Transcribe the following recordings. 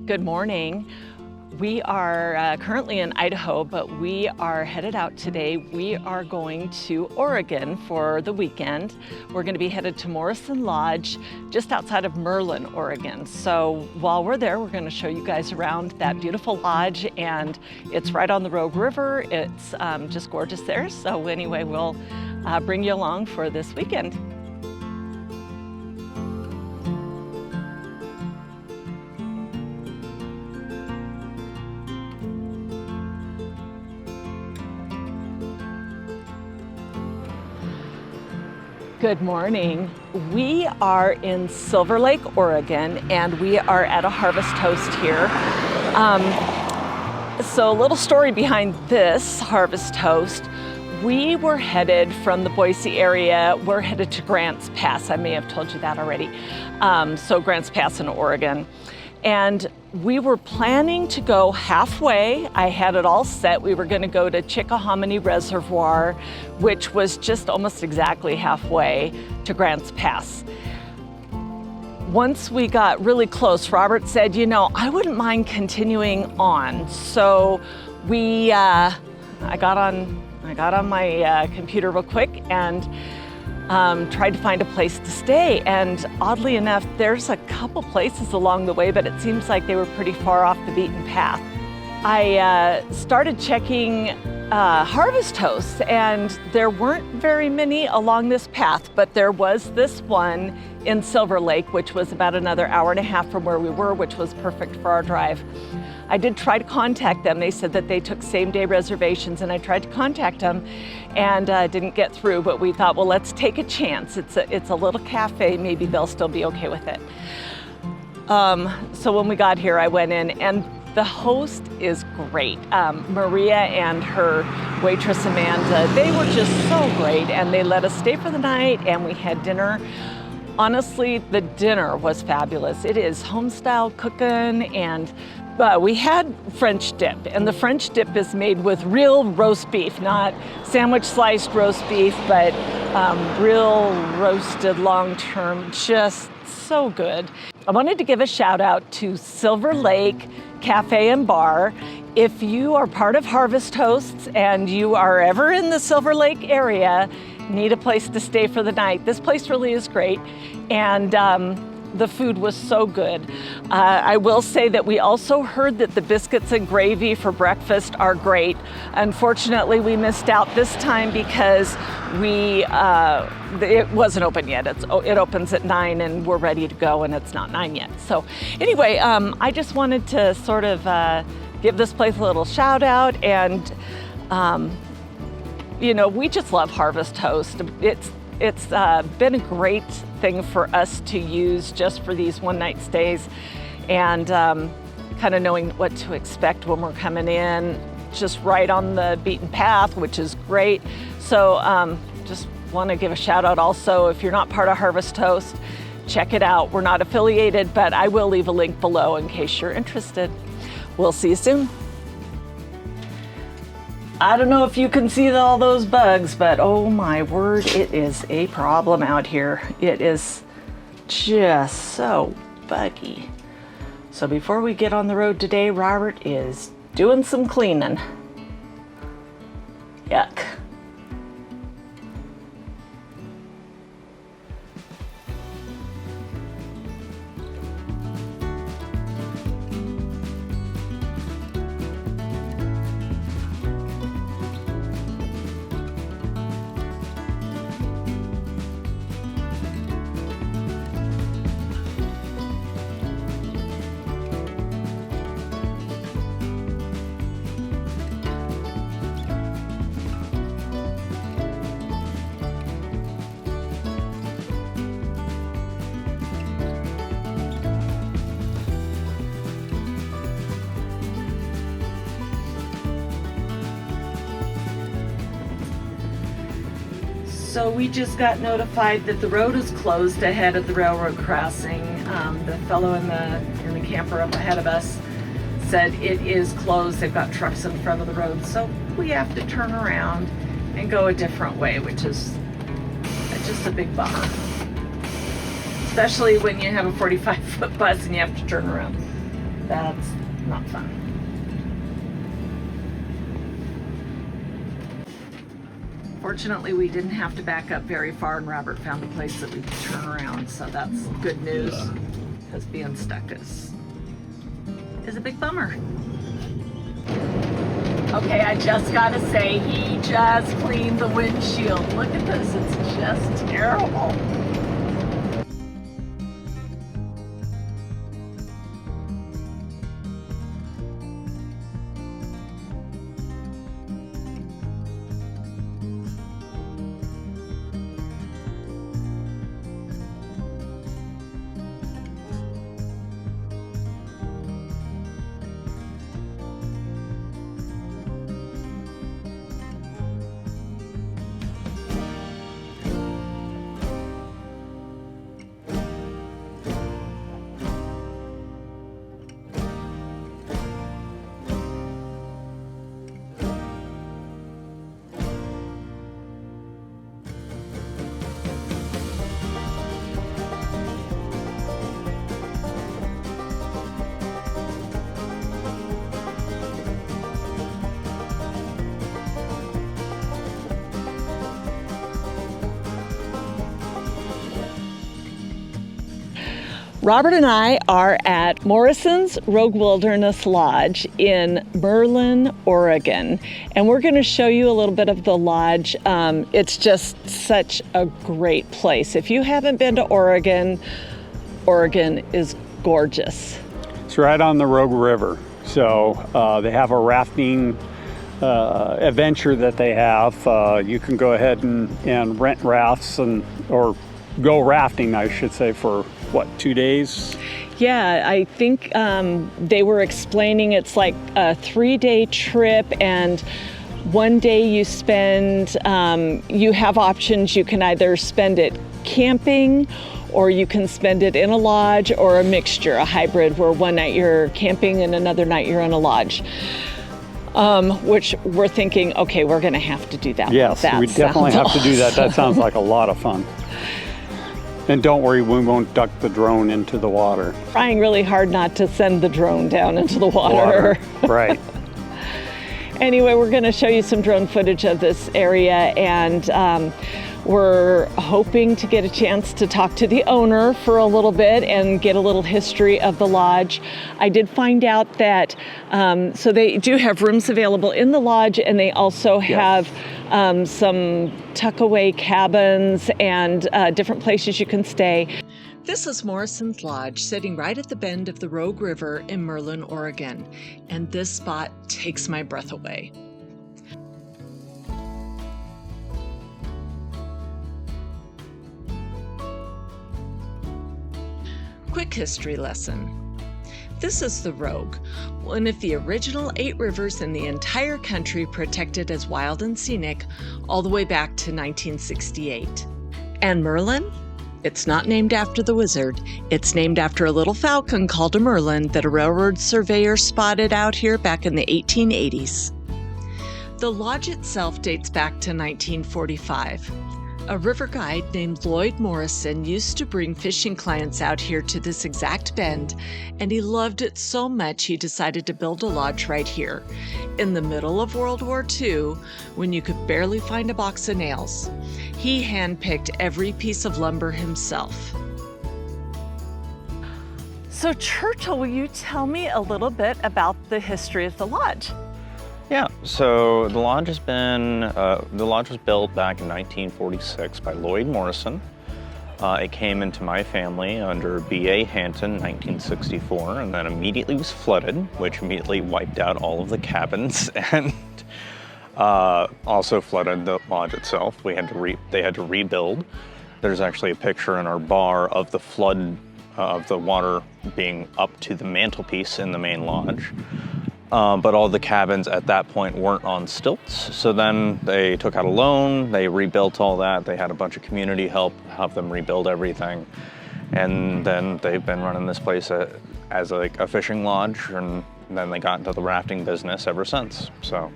Good morning. We are currently in Idaho, but we are headed out today. We are going to Oregon for the weekend. We're going to be headed to Morrison Lodge, just outside of Merlin, Oregon. So while we're there, we're going to show you guys around that beautiful lodge, and it's right on the Rogue River. It's just gorgeous there. So anyway, we'll bring you along for this weekend. Good morning. We are in Silver Lake, Oregon, and we are at a harvest toast here. So a little story behind this harvest toast. We were headed from the Boise area. We're headed to Grants Pass. I may have told you that already. So Grants Pass in Oregon. And we were planning to go halfway. I had it all set. We were going to go to Chickahominy Reservoir, which was just almost exactly halfway to Grants Pass. Once we got really close, Robert said, you know, I wouldn't mind continuing on. So I got on my computer real quick and tried to find a place to stay, and oddly enough, there's a couple places along the way, but it seems like they were pretty far off the beaten path. I started checking harvest toasts, and there weren't very many along this path, but there was this one in Silver Lake, which was about another hour and a half from where we were, which was perfect for our drive. I did try to contact them. They said that they took same-day reservations, and I tried to contact them and didn't get through, but we thought, well, let's take a chance. It's a little cafe. Maybe they'll still be okay with it. So when we got here, I went in, and the host is great. Maria and her waitress, Amanda, they were just so great, and they let us stay for the night, and we had dinner. Honestly, the dinner was fabulous. It is home-style cooking, and we had French dip, and the French dip is made with real roast beef, not sandwich sliced roast beef, but real roasted long-term, just so good. I wanted to give a shout out to Silver Lake Cafe and Bar. If you are part of Harvest Toasts and you are ever in the Silver Lake area, need a place to stay for the night, this place really is great, and the food was so good. I will say that we also heard that the biscuits and gravy for breakfast are great. Unfortunately, we missed out this time because it wasn't open yet. It opens at 9 and we're ready to go, and it's not 9 yet. So anyway, I just wanted to sort of give this place a little shout out, and you know, we just love Harvest Toast. It's been a great thing for us to use just for these one-night stays, and kind of knowing what to expect when we're coming in, just right on the beaten path, which is great. So just want to give a shout out also, if you're not part of Harvest Toast, check it out. We're not affiliated, but I will leave a link below in case you're interested. We'll see you soon. I don't know if you can see all those bugs, but oh my word, it is a problem out here. It is just so buggy. So before we get on the road today, Robert is doing some cleaning. Yuck. So we just got notified that the road is closed ahead of the railroad crossing. The fellow in the camper up ahead of us said it is closed. They've got trucks in front of the road, so we have to turn around and go a different way, which is just a big bummer. Especially when you have a 45-foot bus and you have to turn around. That's not fun. Fortunately, we didn't have to back up very far, and Robert found a place that we could turn around, so that's good news, because being stuck is a big bummer. Okay, I just gotta say, he just cleaned the windshield. Look at this, it's just terrible. Robert and I are at Morrison's Rogue Wilderness Lodge in Merlin, Oregon, and we're going to show you a little bit of the lodge. It's just such a great place. If you haven't been to Oregon, Oregon is gorgeous. It's right on the Rogue River, so they have a rafting adventure that they have. You can go ahead and rent rafts or go rafting, I should say, for what, 2 days? Yeah, I think they were explaining it's like a 3-day trip, and one day you spend, you have options. You can either spend it camping, or you can spend it in a lodge, or a mixture, a hybrid, where one night you're camping and another night you're in a lodge. Which we're thinking, okay, we're gonna have to do that. Yes, we definitely have to do that. That sounds like a lot of fun. And don't worry, we won't duck the drone into the water. Trying really hard not to send the drone down into the water. Right. Anyway, we're going to show you some drone footage of this area, and we're hoping to get a chance to talk to the owner for a little bit and get a little history of the lodge. I did find out that, so they do have rooms available in the lodge, and they also have some tuck-away cabins and different places you can stay. This is Morrison's Lodge, sitting right at the bend of the Rogue River in Merlin, Oregon, and this spot takes my breath away. Quick history lesson. This is the Rogue, one of the original 8 rivers in the entire country protected as wild and scenic all the way back to 1968. And Merlin? It's not named after the wizard. It's named after a little falcon called a Merlin that a railroad surveyor spotted out here back in the 1880s. The lodge itself dates back to 1945. A river guide named Lloyd Morrison used to bring fishing clients out here to this exact bend, and he loved it so much he decided to build a lodge right here, in the middle of World War II, when you could barely find a box of nails. He handpicked every piece of lumber himself. So Churchill, will you tell me a little bit about the history of the lodge? Yeah, so the lodge has been, the lodge was built back in 1946 by Lloyd Morrison. It came into my family under B.A. Hanton in 1964, and then immediately was flooded, which immediately wiped out all of the cabins and also flooded the lodge itself. They had to rebuild. There's actually a picture in our bar of the flood, of the water being up to the mantelpiece in the main lodge. But all the cabins at that point weren't on stilts. So then they took out a loan, they rebuilt all that. They had a bunch of community help them rebuild everything. And then they've been running this place as like a fishing lodge, and then they got into the rafting business ever since. So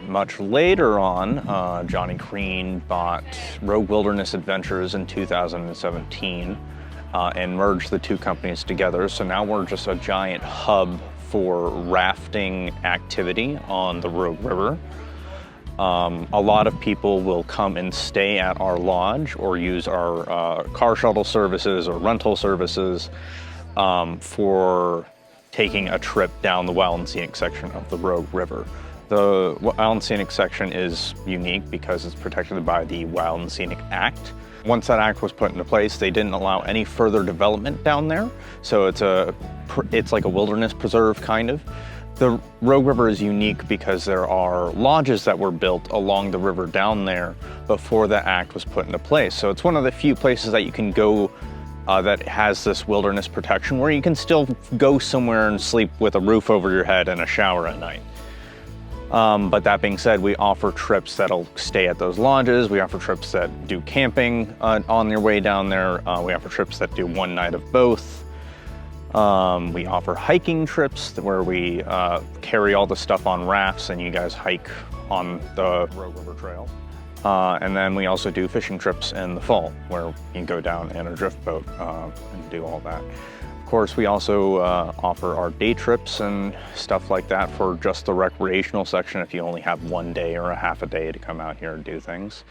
much later on, Johnny Green bought Rogue Wilderness Adventures in 2017. and merged the two companies together. So now we're just a giant hub for rafting activity on the Rogue River. A lot of people will come and stay at our lodge or use our car shuttle services or rental services for taking a trip down the Wild and Scenic section of the Rogue River. The Wild and Scenic section is unique because it's protected by the Wild and Scenic Act. Once that act was put into place, they didn't allow any further development down there. So it's like a wilderness preserve kind of. The Rogue River is unique because there are lodges that were built along the river down there before the act was put into place. So it's one of the few places that you can go that has this wilderness protection where you can still go somewhere and sleep with a roof over your head and a shower at night. But that being said, we offer trips that'll stay at those lodges. We offer trips that do camping on your way down there. We offer trips that do one night of both. We offer hiking trips where we carry all the stuff on rafts and you guys hike on the Rogue River Trail. And then we also do fishing trips in the fall where you can go down in a drift boat and do all that. Of course, we also offer our day trips and stuff like that for just the recreational section if you only have one day or a half a day to come out here and do things.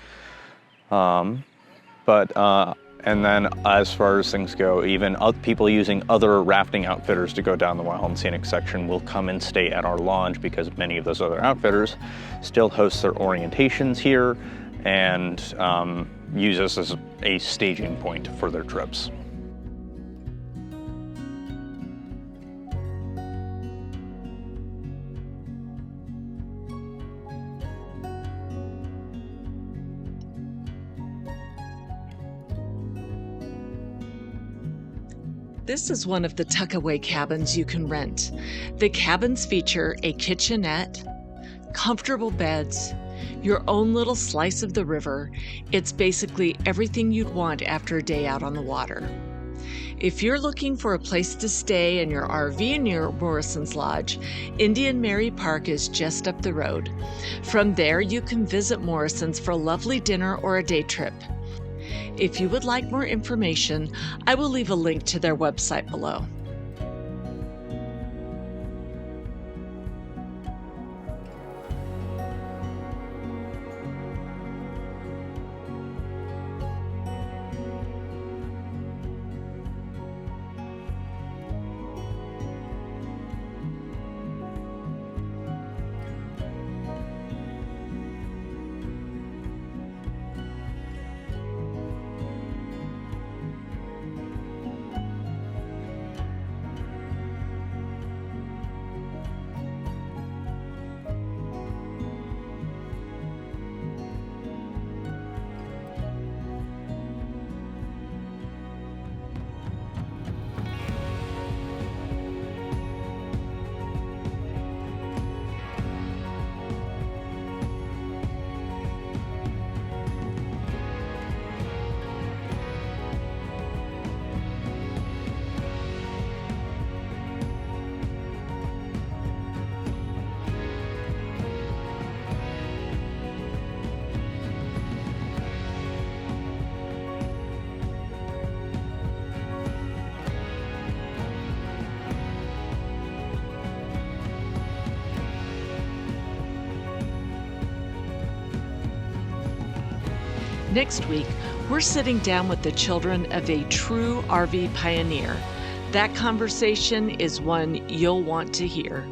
And then as far as things go, even other people using other rafting outfitters to go down the Wild and Scenic section will come and stay at our lodge because many of those other outfitters still host their orientations here and use us as a staging point for their trips. This is one of the tuckaway cabins you can rent. The cabins feature a kitchenette, comfortable beds, your own little slice of the river. It's basically everything you'd want after a day out on the water. If you're looking for a place to stay in your RV near Morrison's Lodge, Indian Mary Park is just up the road. From there, you can visit Morrison's for a lovely dinner or a day trip. If you would like more information, I will leave a link to their website below. Next week, we're sitting down with the children of a true RV pioneer. That conversation is one you'll want to hear.